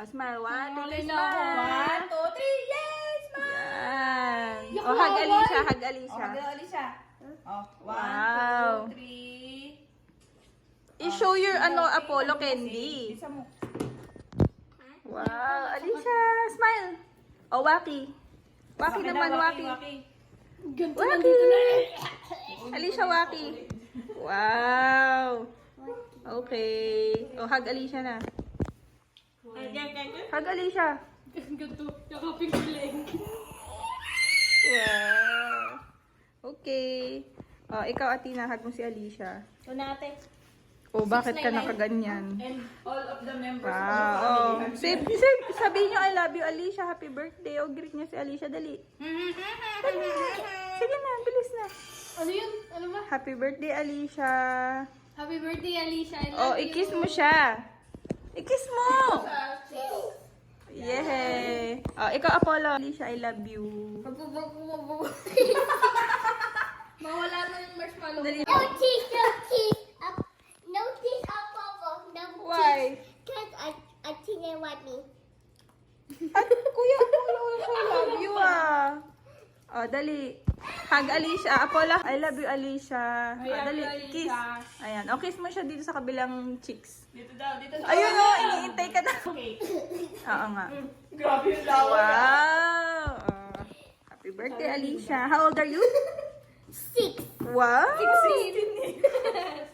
Smile. 1, 2, 3, na ako. smile. 1, 2, 3, yes! Yan. Yuck, Oh, hug wow, Alicia, boy. hug Oh, Alicia. mag-ali siya. Oh, 1, Wow. 2, 3. I-show your Apollo candy. Isa mo. Wow, Alicia, smile. Oh, Waki. Waki naman, Waki. Ganto Waki. nandito na eh. Alicia, Waki. Wow. Okay. Oh, hug Alicia na. Hug Alicia. Ganto, yakapin ko lang. Wow. Okay. Oh, ikaw, Atina, hug mo si Alicia. Ito na ate. Oh, bakit ka nakaganyan? And all of the members Wow. of Oh. the family. Sabihin nyo, I love you, Alicia. Happy birthday. O, greet niyo si Alicia. Dali. Sige na, bilis na. Ano yun? Ano ba? Happy birthday, Alicia. Happy birthday, Alicia. I Oh, love you. i-kiss mo siya. I-kiss mo. Yay. Oh, ikaw, Apollo. Alicia, I love you. Mawala na yung marshmallow. Dali. No teeth, no teeth. No teeth up, no Why? Because I think they want me. At Kuya Apollo, I love you Oh, dali. Hug Alicia. Apollo, I love you, Alicia. Oh, dali. Kiss. Ayan. O, kiss mo siya dito sa kabilang cheeks. Dito daw, dito daw. Ayun o, iniintay ka na. Okay. Oo nga. Grabe yung lawa. Wow. Happy birthday, Alicia. How old are you? 6. Wow. 16.